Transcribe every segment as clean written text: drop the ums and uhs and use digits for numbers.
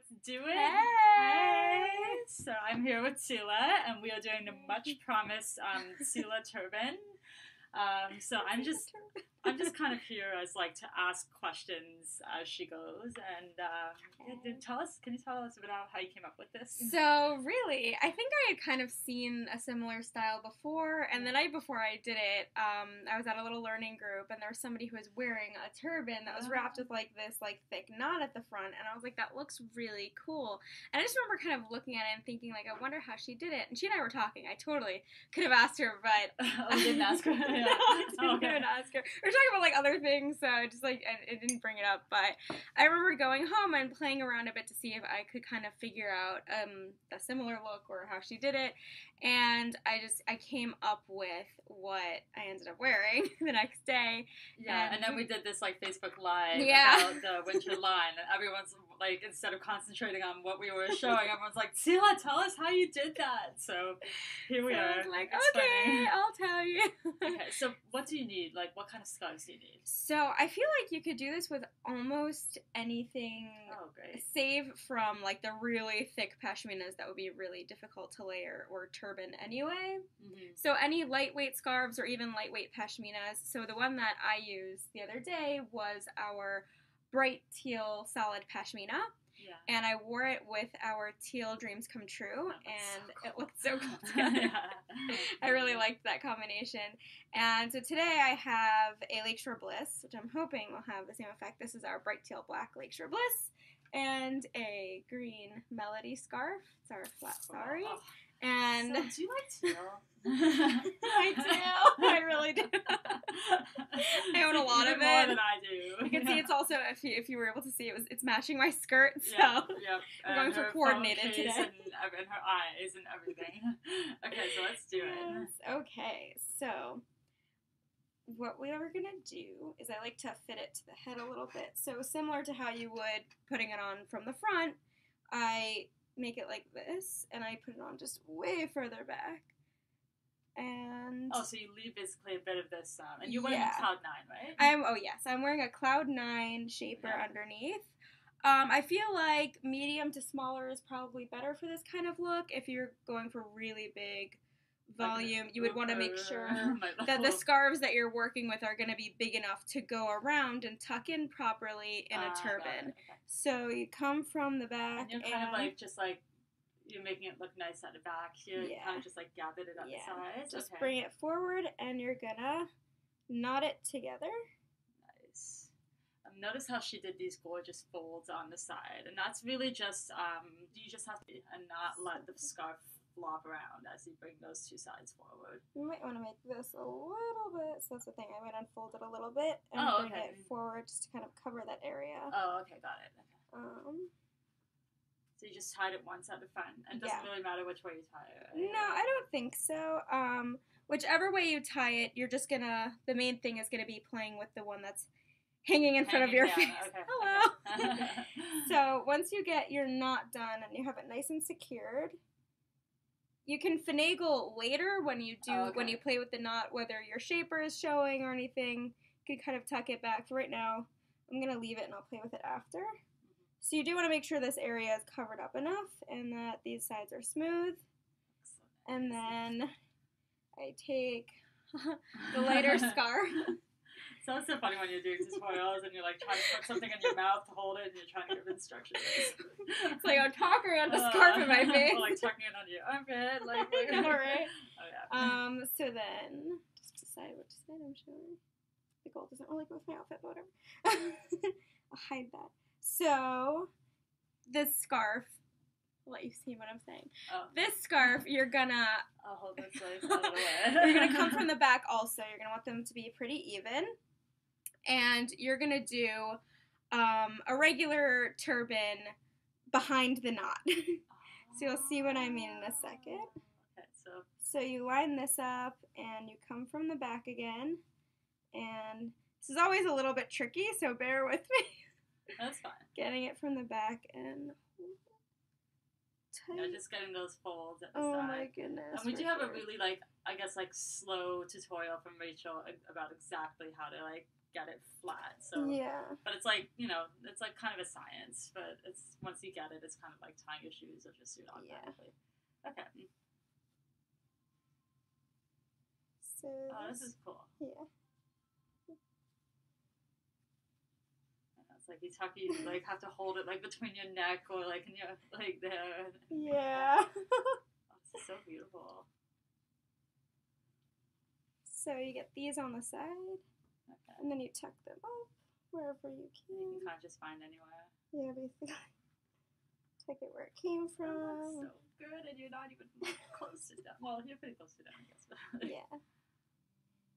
Let's do it. Hey! So I'm here with Tzila, and we are doing the much promised Tzila turban. So I'm just kind of here as like to ask questions as she goes, and can you tell us about how you came up with this? So really, I think I had kind of seen a similar style before, and the night before I did it, I was at a little learning group, and there was somebody who was wearing a turban that was wrapped with like this like thick knot at the front, and I was like, that looks really cool. And I just remember kind of looking at it and thinking like, I wonder how she did it. And she and I were talking. I totally could have asked her, but I didn't ask her. No, I didn't even ask her. We were talking about like other things, so I just like I didn't bring it up. But I remember going home and playing around a bit to see if I could kind of figure out a similar look or how she did it, and I came up with what I ended up wearing the next day. Yeah, and then we did this like Facebook Live Yeah. about the winter line, and everyone's like, instead of concentrating on what we were showing, everyone's like, Tzila, tell us how you did that. So here we are. I was like, It's okay, funny. I'll tell you. Okay, so what do you need? Like, what kind of scarves do you need? So I feel like you could do this with almost anything. Oh, great. Save from like the really thick pashminas that would be really difficult to layer or turban anyway. Mm-hmm. So any lightweight scarves or even lightweight pashminas. So the one that I used the other day was our bright teal solid pashmina. Yeah. And I wore it with our Teal Dreams Come True, and so cool. it looked so cool together. I really liked that combination. And so today I have a Lakeshore Bliss, which I'm hoping will have the same effect. This is our bright teal black Lakeshore Bliss, and a green Melody scarf. It's our flat sari. Oh. And So, do you like teal? I do. I really do. I own a lot of it. More than I do. You can see it's also, if you were able to see, it's matching my skirt. So Yep. I'm going for coordinated today. And her eyes and everything. Okay, so let's do it. Okay, so what we are going to do is I like to fit it to the head a little bit. So similar to how you would putting it on from the front, I make it like this, and I put it on just way further back. And so you leave basically a bit of this, and you're wearing a Cloud 9, right? I'm wearing a Cloud 9 shaper underneath. I feel like medium to smaller is probably better for this kind of look. If you're going for really big volume, you would want to make sure that the scarves that you're working with are going to be big enough to go around and tuck in properly in a turban. Okay. So you come from the back, and you're kind of like just like you're making it look nice at the back here. You kind of just like gathered it at the sides. Just bring it forward, and you're gonna knot it together. Nice. Notice how she did these gorgeous folds on the side, and that's really just you just have to and not let the scarf flop around as you bring those two sides forward. You might want to make this a little bit. So that's the thing. I might unfold it a little bit and bring it forward just to kind of cover that area. Oh, okay, got it. Okay. So you just tied it once at the front, and it doesn't really matter which way you tie it, right? No, I don't think so. Whichever way you tie it, you're just gonna, the main thing is gonna be playing with the one that's hanging in front of your face. Okay. Hello! Okay. So once you get your knot done and you have it nice and secured, you can finagle later when you do, when you play with the knot, whether your shaper is showing or anything, you can kind of tuck it back. So right now, I'm gonna leave it and I'll play with it after. So you do want to make sure this area is covered up enough and that these sides are smooth. And then I take the lighter scarf. So it's so funny when you're doing tutorials and you're like trying to put something in your mouth to hold it and you're trying to give instructions. It's like I'm talking on the scarf in my face. Or like tucking it under your armpit. Like, I know, right? Oh, yeah. So then, just decide which side I'm showing. The gold doesn't really go with my outfit, but whatever. I'll hide that. So, this scarf, I'll let you see what I'm saying. Oh. This scarf, you're gonna... I'll hold this way so out of the way. You're gonna come from the back also. You're gonna want them to be pretty even. And you're gonna do a regular turban behind the knot. So you'll see what I mean in a second. Okay, so you line this up, and you come from the back again. And this is always a little bit tricky, so bear with me. That's fine. Getting it from the back and tight. Yeah, just getting those folds at the side. side. Oh my goodness. And we do have a really, like, I guess, like, slow tutorial from Rachel about exactly how to, like, get it flat. So but it's like, you know, it's like kind of a science, but it's once you get it, it's kind of like tying your shoes or just suit automatically. Okay. So this is cool. Yeah. It's like you tuck it, you like have to hold it like between your neck or like in your like there. Yeah. This is so beautiful. So you get these on the side, and then you tuck them up wherever you can. You can kind of just find anywhere. Yeah, basically. Tuck it where it came from. Oh, that's so good, and you're not even close to down. Well, you're pretty close to down, I guess. Yeah.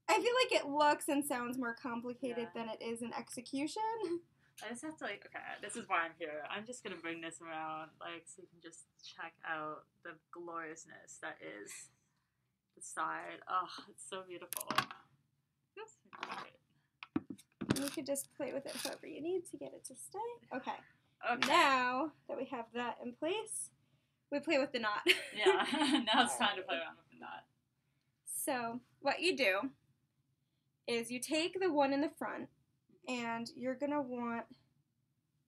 I feel like it looks and sounds more complicated than it is in execution. I just have to like, okay, this is why I'm here. I'm just gonna bring this around, like, so you can just check out the gloriousness that is the side. Oh, it's so beautiful. That's great. You could just play with it however you need to get it to stay. Okay. Now that we have that in place, we play with the knot. Yeah, now it's time to play around with the knot. So what you do is you take the one in the front, and you're going to want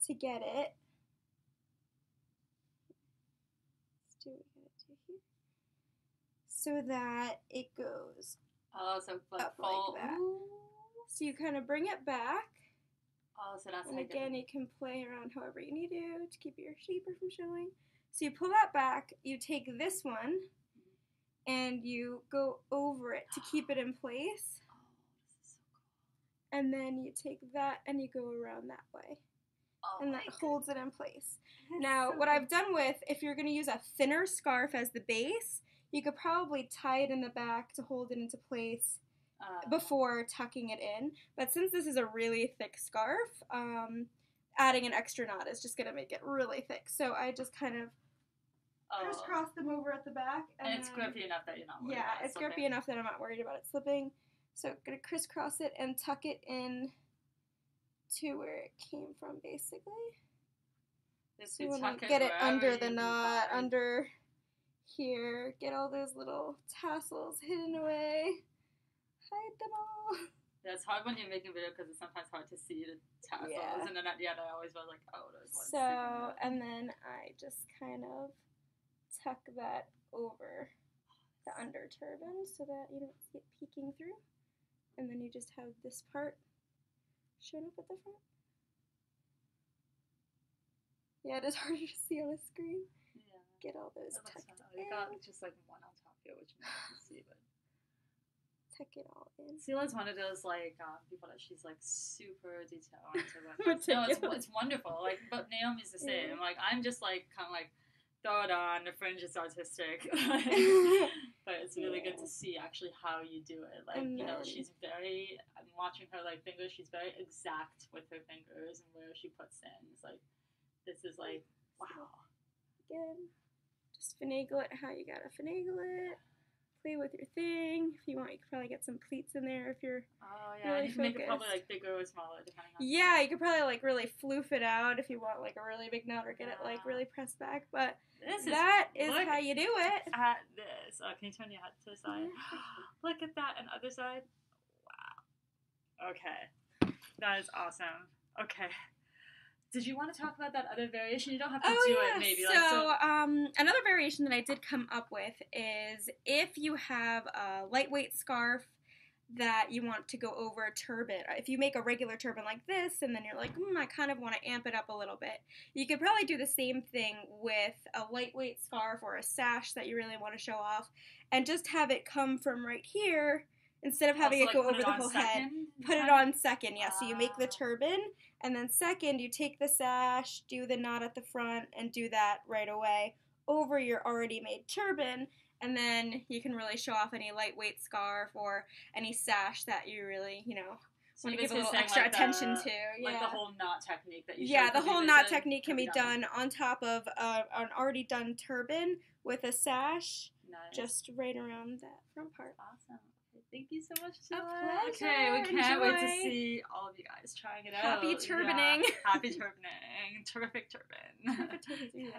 to get it. Let's do what we got to do here. So that it goes so like up full. like that. Ooh. So you kind of bring it back. So that's and like again, you can play around however you need to keep your shaper from showing. So you pull that back, you take this one, and you go over it to keep it in place. And then you take that and you go around that way. And that holds it in place. Now, what I've done with, if you're going to use a thinner scarf as the base, you could probably tie it in the back to hold it into place before tucking it in. But since this is a really thick scarf, adding an extra knot is just going to make it really thick. So I just kind of crisscross them over at the back. And it's grippy enough that you're not worried about it it's grippy enough that I'm not worried about it slipping. So I'm going to crisscross it and tuck it in to where it came from, basically. So you want to get it under the knot, under here. Get all those little tassels hidden away. Hide them all. Yeah, it's hard when you're making a video because it's sometimes hard to see the tassels. Yeah. And then at the end, I always was like, oh, there's one. So, and then I just kind of tuck that over the under turban so that you don't see it peeking through. And then you just have this part shown up at the front. Yeah, it is harder to see on the screen. Yeah. Get all those tucked in. You got just like one on top here, which you can see, but tuck it all in. Tzila's one of those like people that she's like super detailed on. No, it's wonderful. Like, but Naomi's the same. Yeah. Like, I'm just like kind of like throw it on. The fringe is artistic, but it's really good to see actually how you do it. Like, you know, she's very. I'm watching her like fingers. She's very exact with her fingers and where she puts things. Like, this is like wow. Again, just finagle it how you gotta finagle it. Play with your thing. If you want, you could probably get some pleats in there if you're really you can make it probably like bigger or smaller depending on. Yeah, you could probably like really floof it out if you want like a really big knot or get it like really pressed back. But that is how you do it. At this, can you turn your head to the side? Look at that, and other side. Wow. Okay, that is awesome. Okay. Did you want to talk about that other variation? You don't have to do it, maybe. So, another variation that I did come up with is if you have a lightweight scarf that you want to go over a turban. If you make a regular turban like this, and then you're like, I kind of want to amp it up a little bit. You could probably do the same thing with a lightweight scarf or a sash that you really want to show off, and just have it come from right here. Instead of having it go over the whole head, put it on second, yeah. So you make the turban, and then second, you take the sash, do the knot at the front, and do that right away over your already made turban, and then you can really show off any lightweight scarf or any sash that you really, want to give a little extra attention to. Yeah. Like the whole knot technique that you showed. Yeah, the whole knot technique can be done on top of an already done turban with a sash, just right around that front part. Awesome. Thank you so much, Tzila. A pleasure. Okay, we can't wait to see all of you guys trying it out. Happy turbaning. Yeah. Happy turbaning. Terrific turban. Terrific turban.